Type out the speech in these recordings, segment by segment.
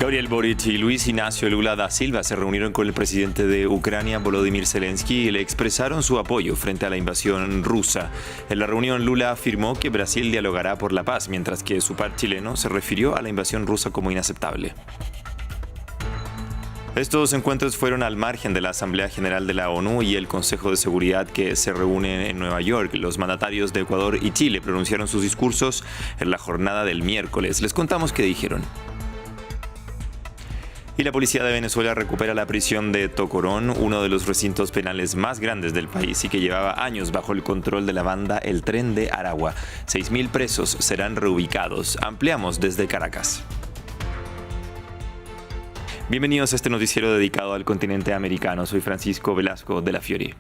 Gabriel Boric y Luis Ignacio Lula da Silva se reunieron con el presidente de Ucrania, Volodymyr Zelensky, y le expresaron su apoyo frente a la invasión rusa. En la reunión, Lula afirmó que Brasil dialogará por la paz, mientras que su par chileno se refirió a la invasión rusa como inaceptable. Estos encuentros fueron al margen de la Asamblea General de la ONU y el Consejo de Seguridad que se reúne en Nueva York. Los mandatarios de Ecuador y Chile pronunciaron sus discursos en la jornada del miércoles. Les contamos qué dijeron. Y la policía de Venezuela recupera la prisión de Tocorón, uno de los recintos penales más grandes del país y que llevaba años bajo el control de la banda El Tren de Aragua. 6.000 presos serán reubicados. Ampliamos desde Caracas. Bienvenidos a este noticiero dedicado al continente americano. Soy Francisco Velasco de la Fiori.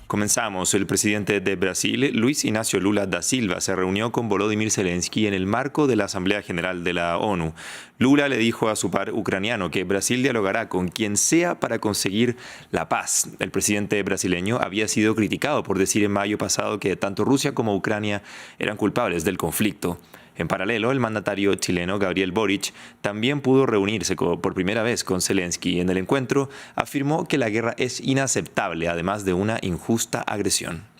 Comenzamos. El presidente de Brasil, Luis Ignacio Lula da Silva, se reunió con Volodymyr Zelensky en el marco de la Asamblea General de la ONU. Lula le dijo a su par ucraniano que Brasil dialogará con quien sea para conseguir la paz. El presidente brasileño había sido criticado por decir en mayo pasado que tanto Rusia como Ucrania eran culpables del conflicto. En paralelo, el mandatario chileno Gabriel Boric también pudo reunirse por primera vez con Zelensky. En el encuentro afirmó que la guerra es inaceptable, además de una injusta agresión.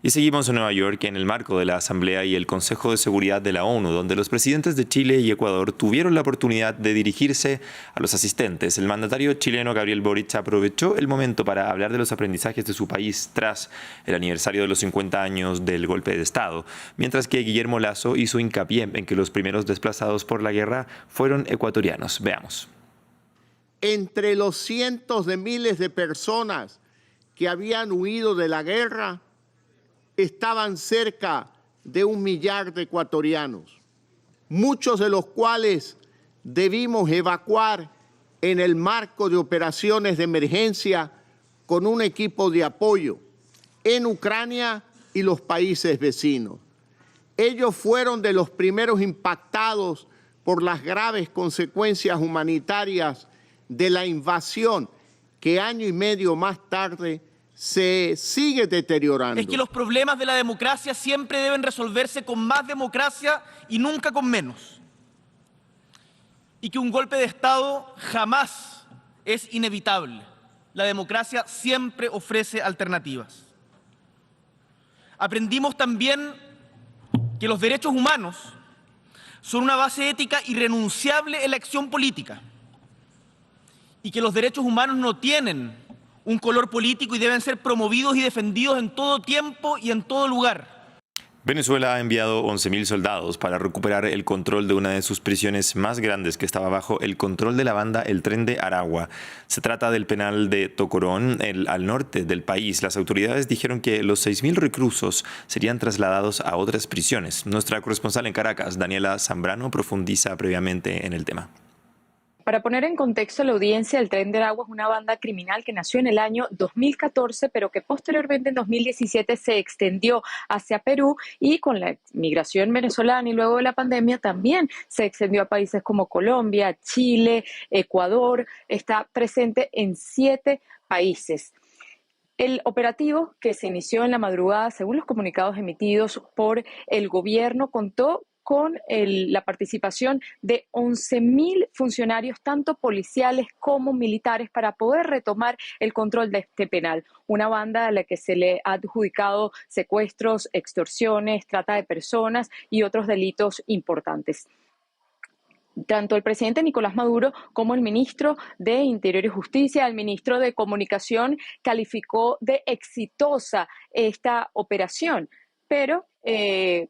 Y seguimos en Nueva York en el marco de la Asamblea y el Consejo de Seguridad de la ONU, donde los presidentes de Chile y Ecuador tuvieron la oportunidad de dirigirse a los asistentes. El mandatario chileno Gabriel Boric aprovechó el momento para hablar de los aprendizajes de su país tras el aniversario de los 50 años del golpe de Estado, mientras que Guillermo Lasso hizo hincapié en que los primeros desplazados por la guerra fueron ecuatorianos. Veamos. Entre los cientos de miles de personas que habían huido de la guerra, estaban cerca de 1 millar de ecuatorianos, muchos de los cuales debimos evacuar en el marco de operaciones de emergencia con un equipo de apoyo en Ucrania y los países vecinos. Ellos fueron de los primeros impactados por las graves consecuencias humanitarias de la invasión que año y medio más tarde se sigue deteriorando. Es que los problemas de la democracia siempre deben resolverse con más democracia y nunca con menos. Y que un golpe de Estado jamás es inevitable. La democracia siempre ofrece alternativas. Aprendimos también que los derechos humanos son una base ética irrenunciable en la acción política y que los derechos humanos no tienen un color político y deben ser promovidos y defendidos en todo tiempo y en todo lugar. Venezuela ha enviado 11.000 soldados para recuperar el control de una de sus prisiones más grandes que estaba bajo el control de la banda El Tren de Aragua. Se trata del penal de Tocorón, al norte del país. Las autoridades dijeron que los 6.000 reclusos serían trasladados a otras prisiones. Nuestra corresponsal en Caracas, Daniela Zambrano, profundiza previamente en el tema. Para poner en contexto la audiencia, el Tren de Aragua es una banda criminal que nació en el año 2014, pero que posteriormente en 2017 se extendió hacia Perú y con la migración venezolana y luego de la pandemia también se extendió a países como Colombia, Chile, Ecuador. Está presente en 7 países. El operativo, que se inició en la madrugada, según los comunicados emitidos por el gobierno, contó con la participación de 11.000 funcionarios, tanto policiales como militares, para poder retomar el control de este penal. Una banda a la que se le ha adjudicado secuestros, extorsiones, trata de personas y otros delitos importantes. Tanto el presidente Nicolás Maduro como el ministro de Interior y Justicia, el ministro de Comunicación, calificó de exitosa esta operación. Pero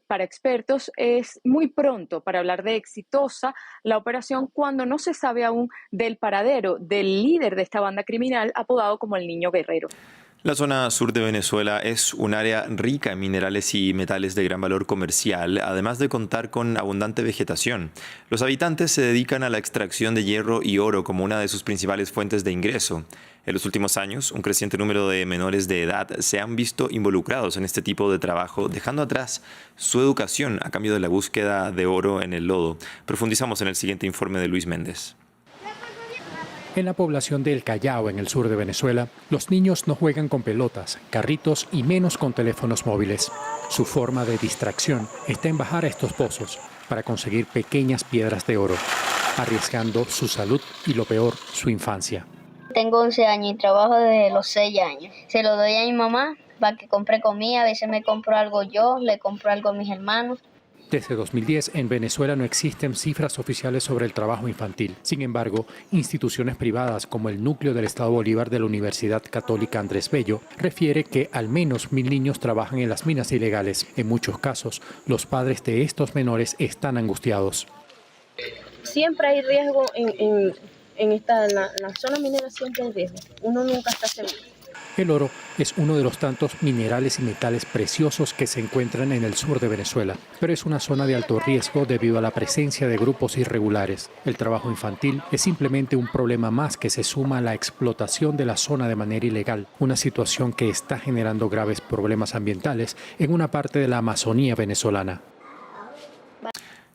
para expertos es muy pronto para hablar de exitosa la operación cuando no se sabe aún del paradero del líder de esta banda criminal apodado como el Niño Guerrero. La zona sur de Venezuela es un área rica en minerales y metales de gran valor comercial, además de contar con abundante vegetación. Los habitantes se dedican a la extracción de hierro y oro como una de sus principales fuentes de ingreso. En los últimos años, un creciente número de menores de edad se han visto involucrados en este tipo de trabajo, dejando atrás su educación a cambio de la búsqueda de oro en el lodo. Profundizamos en el siguiente informe de Luis Méndez. En la población de El Callao, en el sur de Venezuela, los niños no juegan con pelotas, carritos y menos con teléfonos móviles. Su forma de distracción está en bajar a estos pozos. para conseguir pequeñas piedras de oro, arriesgando su salud y, lo peor, su infancia. Tengo 11 años y trabajo desde los 6 años. Se lo doy a mi mamá para que compre comida, a veces me compro algo yo, le compro algo a mis hermanos. Desde 2010, en Venezuela no existen cifras oficiales sobre el trabajo infantil. Sin embargo, instituciones privadas como el Núcleo del Estado Bolívar de la Universidad Católica Andrés Bello refiere que al menos 1.000 niños trabajan en las minas ilegales. En muchos casos, los padres de estos menores están angustiados. Siempre hay riesgo en la zona minera, siempre hay riesgo. Uno nunca está seguro. El oro es uno de los tantos minerales y metales preciosos que se encuentran en el sur de Venezuela, pero es una zona de alto riesgo debido a la presencia de grupos irregulares. El trabajo infantil es simplemente un problema más que se suma a la explotación de la zona de manera ilegal, una situación que está generando graves problemas ambientales en una parte de la Amazonía venezolana.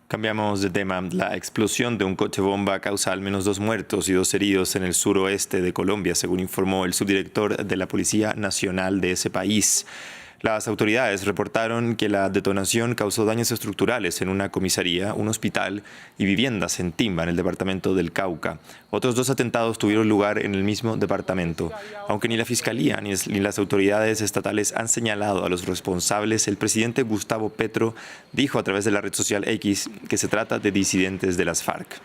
Cambiamos de tema. La explosión de un coche bomba causa al menos 2 muertos y 2 heridos en el suroeste de Colombia, según informó el subdirector de la Policía Nacional de ese país. Las autoridades reportaron que la detonación causó daños estructurales en una comisaría, un hospital y viviendas en Timba, en el departamento del Cauca. Otros 2 atentados tuvieron lugar en el mismo departamento. Aunque ni la Fiscalía ni las autoridades estatales han señalado a los responsables, el presidente Gustavo Petro dijo a través de la red social X que se trata de disidentes de las FARC.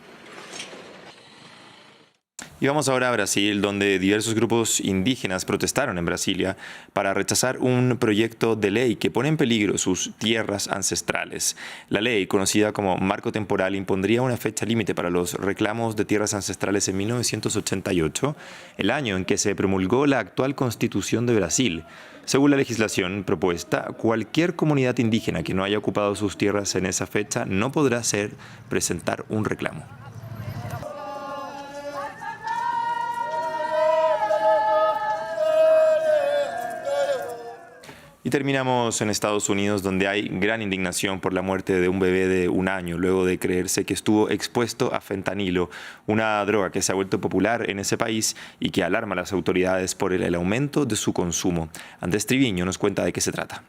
Y vamos ahora a Brasil, donde diversos grupos indígenas protestaron en Brasilia para rechazar un proyecto de ley que pone en peligro sus tierras ancestrales. La ley, conocida como Marco Temporal, impondría una fecha límite para los reclamos de tierras ancestrales en 1988, el año en que se promulgó la actual Constitución de Brasil. Según la legislación propuesta, cualquier comunidad indígena que no haya ocupado sus tierras en esa fecha no podrá presentar un reclamo. Y terminamos en Estados Unidos, donde hay gran indignación por la muerte de un bebé de 1 año, luego de creerse que estuvo expuesto a fentanilo, una droga que se ha vuelto popular en ese país y que alarma a las autoridades por el aumento de su consumo. Andrés Triviño nos cuenta de qué se trata.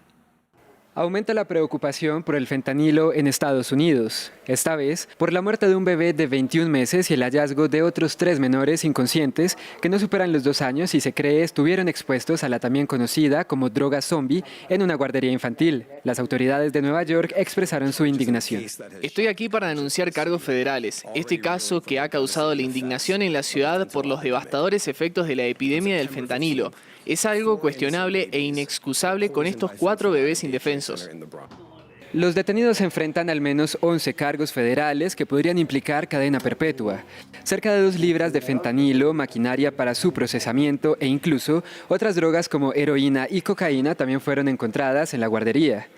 Aumenta la preocupación por el fentanilo en Estados Unidos, esta vez por la muerte de un bebé de 21 meses y el hallazgo de otros 3 menores inconscientes que no superan los 2 años y se cree estuvieron expuestos a la también conocida como droga zombie en una guardería infantil. Las autoridades de Nueva York expresaron su indignación. Estoy aquí para denunciar cargos federales. Este caso que ha causado la indignación en la ciudad por los devastadores efectos de la epidemia del fentanilo. Es algo cuestionable e inexcusable con estos 4 bebés indefensos. Los detenidos enfrentan al menos 11 cargos federales que podrían implicar cadena perpetua. Cerca de 2 libras de fentanilo, maquinaria para su procesamiento e incluso otras drogas como heroína y cocaína también fueron encontradas en la guardería.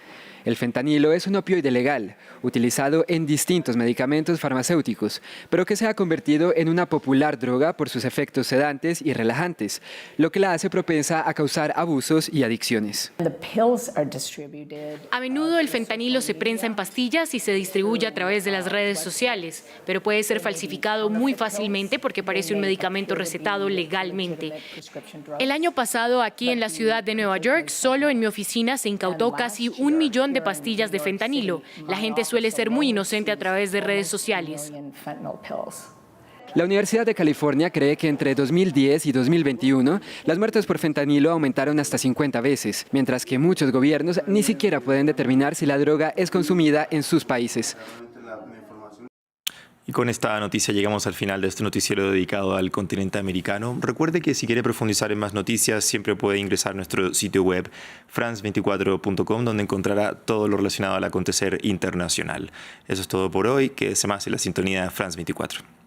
El fentanilo es un opioide legal, utilizado en distintos medicamentos farmacéuticos, pero que se ha convertido en una popular droga por sus efectos sedantes y relajantes, lo que la hace propensa a causar abusos y adicciones. A menudo el fentanilo se prensa en pastillas y se distribuye a través de las redes sociales, pero puede ser falsificado muy fácilmente porque parece un medicamento recetado legalmente. El año pasado, aquí en la ciudad de Nueva York, solo en mi oficina se incautó casi 1 millón de pastillas de fentanilo. La gente suele ser muy inocente a través de redes sociales. La Universidad de California cree que entre 2010 y 2021 las muertes por fentanilo aumentaron hasta 50 veces, mientras que muchos gobiernos ni siquiera pueden determinar si la droga es consumida en sus países. Y con esta noticia llegamos al final de este noticiero dedicado al continente americano. Recuerde que si quiere profundizar en más noticias, siempre puede ingresar a nuestro sitio web france24.com, donde encontrará todo lo relacionado al acontecer internacional. Eso es todo por hoy. Quédese más en la sintonía de France 24.